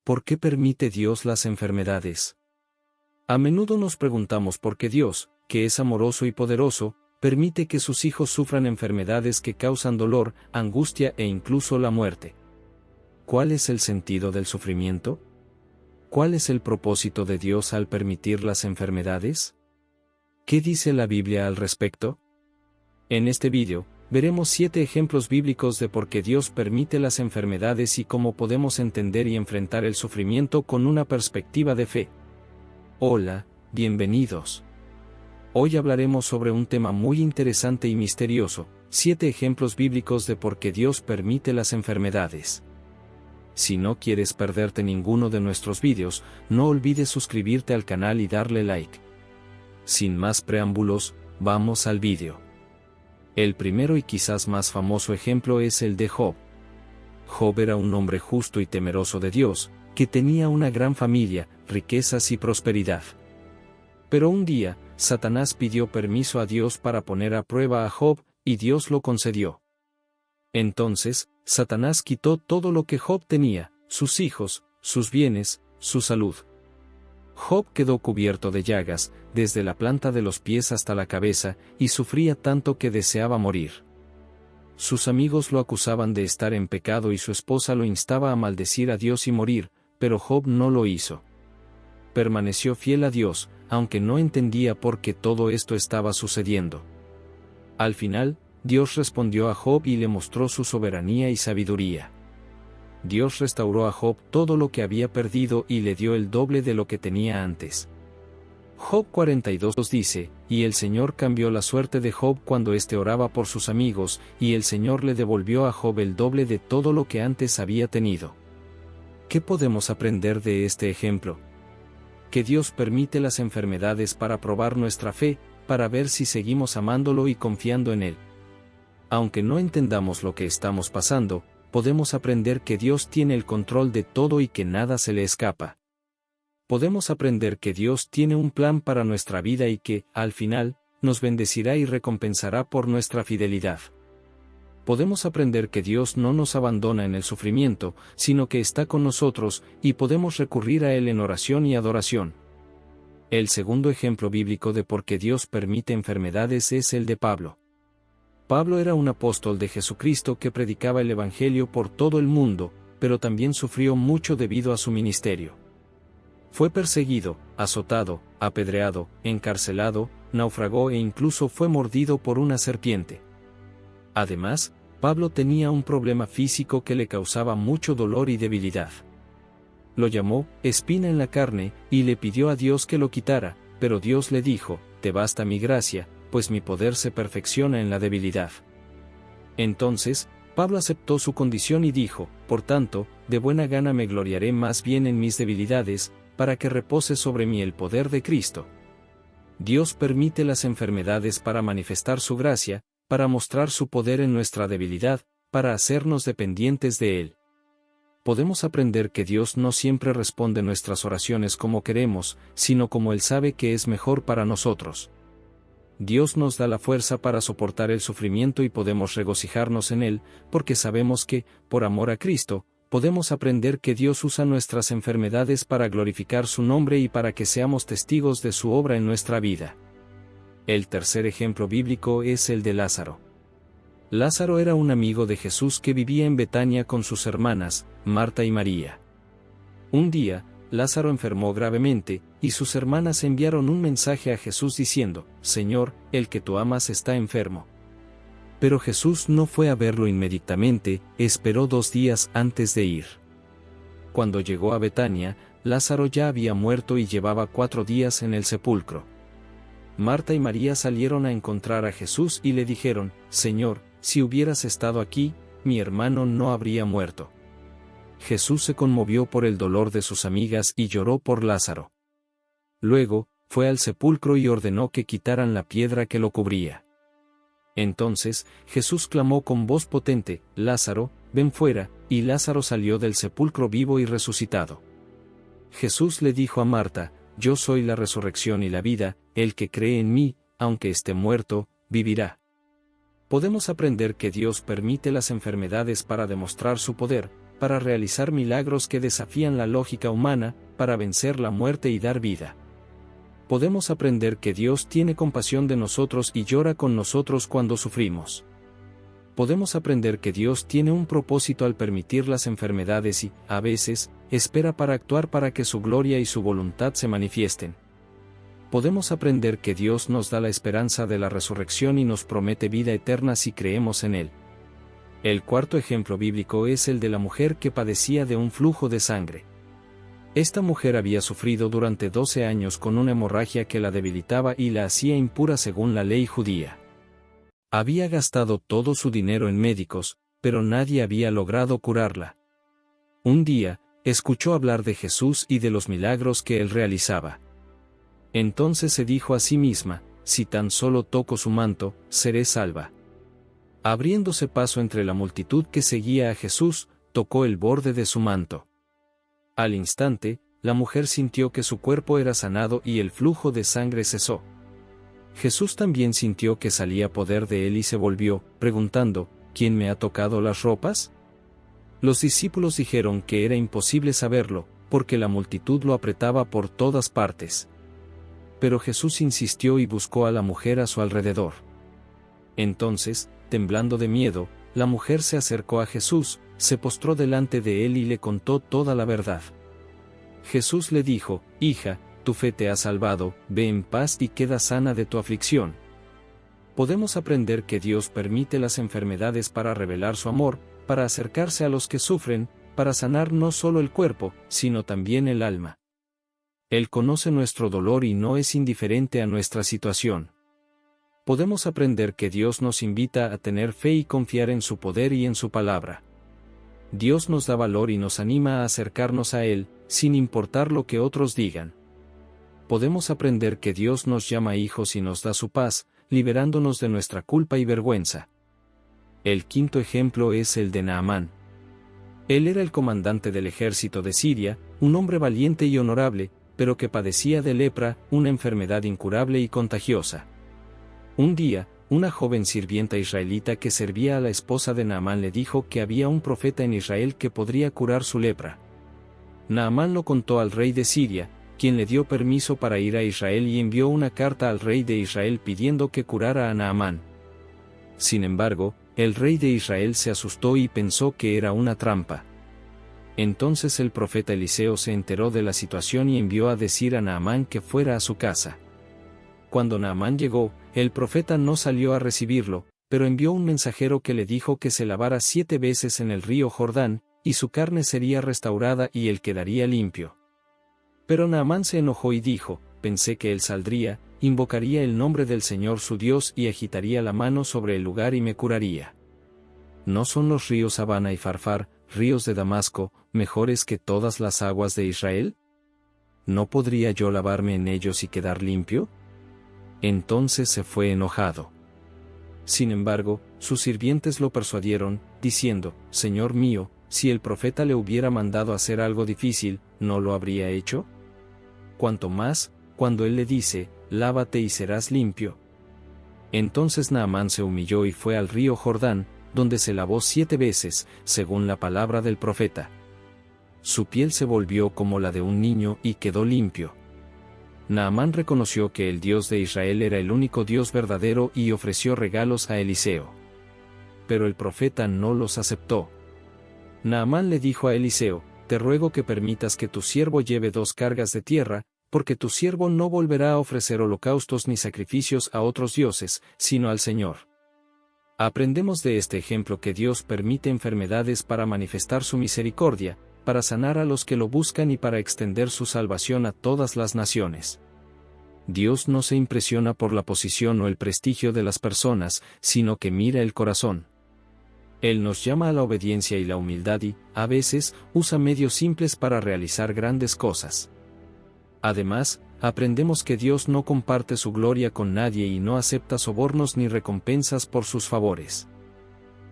¿por qué permite Dios las enfermedades? A menudo nos preguntamos por qué Dios, que es amoroso y poderoso, permite que sus hijos sufran enfermedades que causan dolor, angustia e incluso la muerte. ¿Cuál es el sentido del sufrimiento? ¿Cuál es el propósito de Dios al permitir las enfermedades? ¿Qué dice la Biblia al respecto? En este vídeo, veremos 7 ejemplos bíblicos de por qué Dios permite las enfermedades y cómo podemos entender y enfrentar el sufrimiento con una perspectiva de fe. Hola, bienvenidos. Hoy hablaremos sobre un tema muy interesante y misterioso, 7 ejemplos bíblicos de por qué Dios permite las enfermedades. Si no quieres perderte ninguno de nuestros vídeos, no olvides suscribirte al canal y darle like. Sin más preámbulos, vamos al vídeo. El primero y quizás más famoso ejemplo es el de Job. Job era un hombre justo y temeroso de Dios, que tenía una gran familia, riquezas y prosperidad. Pero un día, Satanás pidió permiso a Dios para poner a prueba a Job, y Dios lo concedió. Entonces, Satanás quitó todo lo que Job tenía, sus hijos, sus bienes, su salud. Job quedó cubierto de llagas, desde la planta de los pies hasta la cabeza, y sufría tanto que deseaba morir. Sus amigos lo acusaban de estar en pecado y su esposa lo instaba a maldecir a Dios y morir, pero Job no lo hizo. Permaneció fiel a Dios, aunque no entendía por qué todo esto estaba sucediendo. Al final, Dios respondió a Job y le mostró su soberanía y sabiduría. Dios restauró a Job todo lo que había perdido y le dio el doble de lo que tenía antes. Job 42 dice, y el Señor cambió la suerte de Job cuando éste oraba por sus amigos, y el Señor le devolvió a Job el doble de todo lo que antes había tenido. ¿Qué podemos aprender de este ejemplo? Que Dios permite las enfermedades para probar nuestra fe, para ver si seguimos amándolo y confiando en Él. Aunque no entendamos lo que estamos pasando, podemos aprender que Dios tiene el control de todo y que nada se le escapa. Podemos aprender que Dios tiene un plan para nuestra vida y que, al final, nos bendecirá y recompensará por nuestra fidelidad. Podemos aprender que Dios no nos abandona en el sufrimiento, sino que está con nosotros, y podemos recurrir a Él en oración y adoración. El segundo ejemplo bíblico de por qué Dios permite enfermedades es el de Pablo. Pablo era un apóstol de Jesucristo que predicaba el Evangelio por todo el mundo, pero también sufrió mucho debido a su ministerio. Fue perseguido, azotado, apedreado, encarcelado, naufragó e incluso fue mordido por una serpiente. Además, Pablo tenía un problema físico que le causaba mucho dolor y debilidad. Lo llamó espina en la carne, y le pidió a Dios que lo quitara, pero Dios le dijo, «Te basta mi gracia, pues mi poder se perfecciona en la debilidad». Entonces, Pablo aceptó su condición y dijo, «Por tanto, de buena gana me gloriaré más bien en mis debilidades, para que repose sobre mí el poder de Cristo». Dios permite las enfermedades para manifestar su gracia, para mostrar su poder en nuestra debilidad, para hacernos dependientes de Él. Podemos aprender que Dios no siempre responde nuestras oraciones como queremos, sino como Él sabe que es mejor para nosotros. Dios nos da la fuerza para soportar el sufrimiento y podemos regocijarnos en Él, porque sabemos que, por amor a Cristo, podemos aprender que Dios usa nuestras enfermedades para glorificar su nombre y para que seamos testigos de su obra en nuestra vida. El tercer ejemplo bíblico es el de Lázaro. Lázaro era un amigo de Jesús que vivía en Betania con sus hermanas, Marta y María. Un día, Lázaro enfermó gravemente, y sus hermanas enviaron un mensaje a Jesús diciendo, «Señor, el que tú amas está enfermo». Pero Jesús no fue a verlo inmediatamente, esperó 2 días antes de ir. Cuando llegó a Betania, Lázaro ya había muerto y llevaba 4 días en el sepulcro. Marta y María salieron a encontrar a Jesús y le dijeron, «Señor, si hubieras estado aquí, mi hermano no habría muerto». Jesús se conmovió por el dolor de sus amigas y lloró por Lázaro. Luego, fue al sepulcro y ordenó que quitaran la piedra que lo cubría. Entonces, Jesús clamó con voz potente, «Lázaro, ven fuera», y Lázaro salió del sepulcro vivo y resucitado. Jesús le dijo a Marta, «Yo soy la resurrección y la vida, el que cree en mí, aunque esté muerto, vivirá». Podemos aprender que Dios permite las enfermedades para demostrar su poder, para realizar milagros que desafían la lógica humana, para vencer la muerte y dar vida. Podemos aprender que Dios tiene compasión de nosotros y llora con nosotros cuando sufrimos. Podemos aprender que Dios tiene un propósito al permitir las enfermedades y, a veces, espera para actuar para que su gloria y su voluntad se manifiesten. Podemos aprender que Dios nos da la esperanza de la resurrección y nos promete vida eterna si creemos en Él. El cuarto ejemplo bíblico es el de la mujer que padecía de un flujo de sangre. Esta mujer había sufrido durante 12 años con una hemorragia que la debilitaba y la hacía impura según la ley judía. Había gastado todo su dinero en médicos, pero nadie había logrado curarla. Un día, escuchó hablar de Jesús y de los milagros que él realizaba. Entonces se dijo a sí misma, si tan solo toco su manto, seré salva. Abriéndose paso entre la multitud que seguía a Jesús, tocó el borde de su manto. Al instante, la mujer sintió que su cuerpo era sanado y el flujo de sangre cesó. Jesús también sintió que salía poder de él y se volvió, preguntando, ¿quién me ha tocado las ropas? Los discípulos dijeron que era imposible saberlo, porque la multitud lo apretaba por todas partes. Pero Jesús insistió y buscó a la mujer a su alrededor. Entonces, temblando de miedo, la mujer se acercó a Jesús, se postró delante de él y le contó toda la verdad. Jesús le dijo, hija, tu fe te ha salvado, ve en paz y queda sana de tu aflicción. Podemos aprender que Dios permite las enfermedades para revelar su amor, para acercarse a los que sufren, para sanar no solo el cuerpo, sino también el alma. Él conoce nuestro dolor y no es indiferente a nuestra situación. Podemos aprender que Dios nos invita a tener fe y confiar en su poder y en su palabra. Dios nos da valor y nos anima a acercarnos a Él, sin importar lo que otros digan. Podemos aprender que Dios nos llama hijos y nos da su paz, liberándonos de nuestra culpa y vergüenza. El quinto ejemplo es el de Naamán. Él era el comandante del ejército de Siria, un hombre valiente y honorable, pero que padecía de lepra, una enfermedad incurable y contagiosa. Un día, una joven sirvienta israelita que servía a la esposa de Naamán le dijo que había un profeta en Israel que podría curar su lepra. Naamán lo contó al rey de Siria, quien le dio permiso para ir a Israel y envió una carta al rey de Israel pidiendo que curara a Naamán. Sin embargo, el rey de Israel se asustó y pensó que era una trampa. Entonces el profeta Eliseo se enteró de la situación y envió a decir a Naamán que fuera a su casa. Cuando Naamán llegó, el profeta no salió a recibirlo, pero envió un mensajero que le dijo que se lavara 7 veces en el río Jordán, y su carne sería restaurada y él quedaría limpio. Pero Naamán se enojó y dijo, pensé que él saldría, invocaría el nombre del Señor su Dios y agitaría la mano sobre el lugar y me curaría. ¿No son los ríos Abana y Farfar, ríos de Damasco, mejores que todas las aguas de Israel? ¿No podría yo lavarme en ellos y quedar limpio? Entonces se fue enojado. Sin embargo, sus sirvientes lo persuadieron, diciendo, Señor mío, si el profeta le hubiera mandado hacer algo difícil, ¿no lo habría hecho? Cuanto más, cuando él le dice, lávate y serás limpio. Entonces Naamán se humilló y fue al río Jordán, donde se lavó 7 veces, según la palabra del profeta. Su piel se volvió como la de un niño y quedó limpio. Naamán reconoció que el Dios de Israel era el único Dios verdadero y ofreció regalos a Eliseo. Pero el profeta no los aceptó. Naamán le dijo a Eliseo, te ruego que permitas que tu siervo lleve 2 cargas de tierra, porque tu siervo no volverá a ofrecer holocaustos ni sacrificios a otros dioses, sino al Señor. Aprendemos de este ejemplo que Dios permite enfermedades para manifestar su misericordia, para sanar a los que lo buscan y para extender su salvación a todas las naciones. Dios no se impresiona por la posición o el prestigio de las personas, sino que mira el corazón. Él nos llama a la obediencia y la humildad y, a veces, usa medios simples para realizar grandes cosas. Además, aprendemos que Dios no comparte su gloria con nadie y no acepta sobornos ni recompensas por sus favores.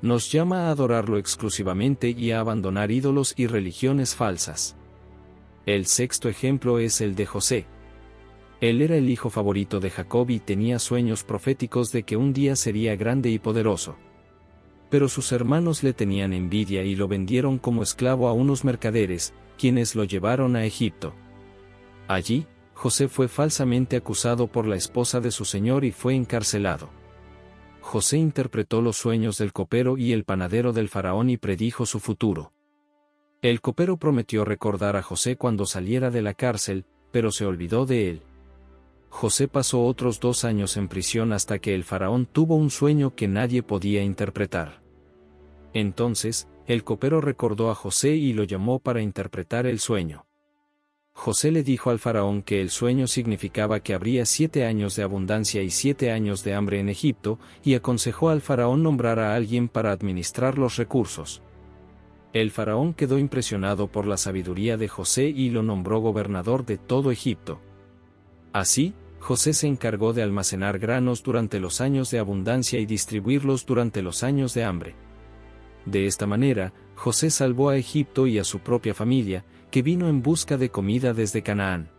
Nos llama a adorarlo exclusivamente y a abandonar ídolos y religiones falsas. El sexto ejemplo es el de José. Él era el hijo favorito de Jacob y tenía sueños proféticos de que un día sería grande y poderoso. Pero sus hermanos le tenían envidia y lo vendieron como esclavo a unos mercaderes, quienes lo llevaron a Egipto. Allí, José fue falsamente acusado por la esposa de su señor y fue encarcelado. José interpretó los sueños del copero y el panadero del faraón y predijo su futuro. El copero prometió recordar a José cuando saliera de la cárcel, pero se olvidó de él. José pasó otros 2 años en prisión hasta que el faraón tuvo un sueño que nadie podía interpretar. Entonces, el copero recordó a José y lo llamó para interpretar el sueño. José le dijo al faraón que el sueño significaba que habría 7 años de abundancia y 7 años de hambre en Egipto, y aconsejó al faraón nombrar a alguien para administrar los recursos. El faraón quedó impresionado por la sabiduría de José y lo nombró gobernador de todo Egipto. Así, José se encargó de almacenar granos durante los años de abundancia y distribuirlos durante los años de hambre. De esta manera, José salvó a Egipto y a su propia familia, que vino en busca de comida desde Canaán.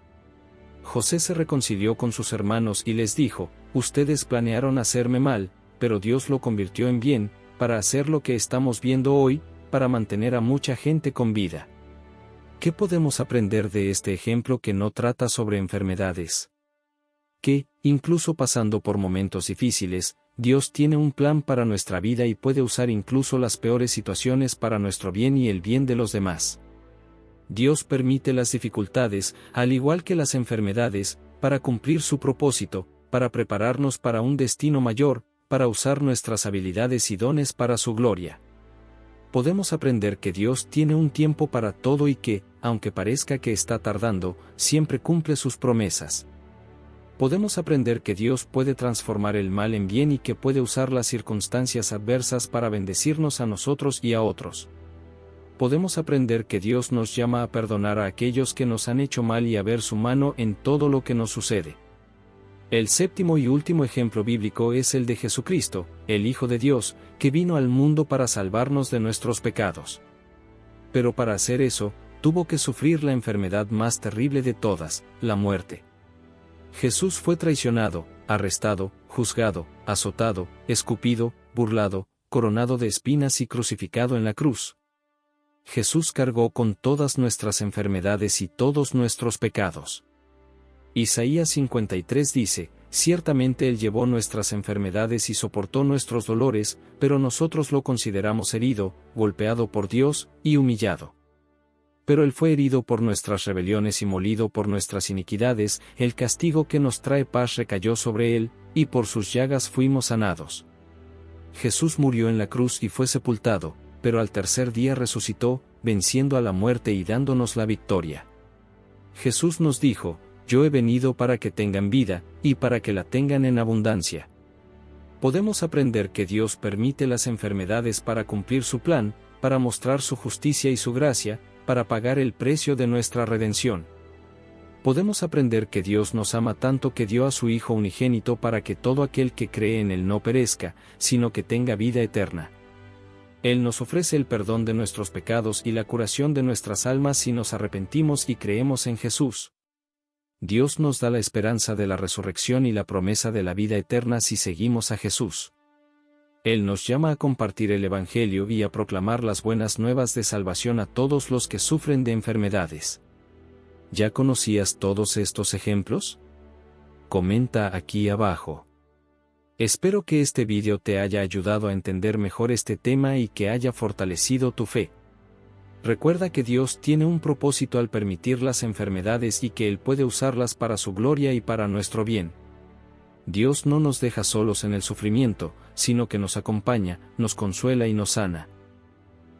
José se reconcilió con sus hermanos y les dijo: ustedes planearon hacerme mal, pero Dios lo convirtió en bien, para hacer lo que estamos viendo hoy, para mantener a mucha gente con vida. ¿Qué podemos aprender de este ejemplo que no trata sobre enfermedades? Que, incluso pasando por momentos difíciles, Dios tiene un plan para nuestra vida y puede usar incluso las peores situaciones para nuestro bien y el bien de los demás. Dios permite las dificultades, al igual que las enfermedades, para cumplir su propósito, para prepararnos para un destino mayor, para usar nuestras habilidades y dones para su gloria. Podemos aprender que Dios tiene un tiempo para todo y que, aunque parezca que está tardando, siempre cumple sus promesas. Podemos aprender que Dios puede transformar el mal en bien y que puede usar las circunstancias adversas para bendecirnos a nosotros y a otros. Podemos aprender que Dios nos llama a perdonar a aquellos que nos han hecho mal y a ver su mano en todo lo que nos sucede. El séptimo y último ejemplo bíblico es el de Jesucristo, el Hijo de Dios, que vino al mundo para salvarnos de nuestros pecados. Pero para hacer eso, tuvo que sufrir la enfermedad más terrible de todas, la muerte. Jesús fue traicionado, arrestado, juzgado, azotado, escupido, burlado, coronado de espinas y crucificado en la cruz. Jesús cargó con todas nuestras enfermedades y todos nuestros pecados. Isaías 53 dice: ciertamente Él llevó nuestras enfermedades y soportó nuestros dolores, pero nosotros lo consideramos herido, golpeado por Dios, y humillado. Pero Él fue herido por nuestras rebeliones y molido por nuestras iniquidades, el castigo que nos trae paz recayó sobre Él, y por sus llagas fuimos sanados. Jesús murió en la cruz y fue sepultado, pero al tercer día resucitó, venciendo a la muerte y dándonos la victoria. Jesús nos dijo: yo he venido para que tengan vida, y para que la tengan en abundancia. Podemos aprender que Dios permite las enfermedades para cumplir su plan, para mostrar su justicia y su gracia, para pagar el precio de nuestra redención. Podemos aprender que Dios nos ama tanto que dio a su Hijo unigénito para que todo aquel que cree en Él no perezca, sino que tenga vida eterna. Él nos ofrece el perdón de nuestros pecados y la curación de nuestras almas si nos arrepentimos y creemos en Jesús. Dios nos da la esperanza de la resurrección y la promesa de la vida eterna si seguimos a Jesús. Él nos llama a compartir el Evangelio y a proclamar las buenas nuevas de salvación a todos los que sufren de enfermedades. ¿Ya conocías todos estos ejemplos? Comenta aquí abajo. Espero que este vídeo te haya ayudado a entender mejor este tema y que haya fortalecido tu fe. Recuerda que Dios tiene un propósito al permitir las enfermedades y que Él puede usarlas para su gloria y para nuestro bien. Dios no nos deja solos en el sufrimiento, sino que nos acompaña, nos consuela y nos sana.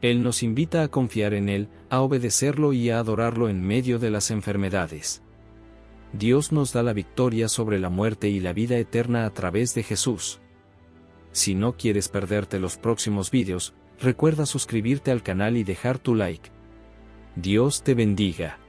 Él nos invita a confiar en Él, a obedecerlo y a adorarlo en medio de las enfermedades. Dios nos da la victoria sobre la muerte y la vida eterna a través de Jesús. Si no quieres perderte los próximos vídeos, recuerda suscribirte al canal y dejar tu like. Dios te bendiga.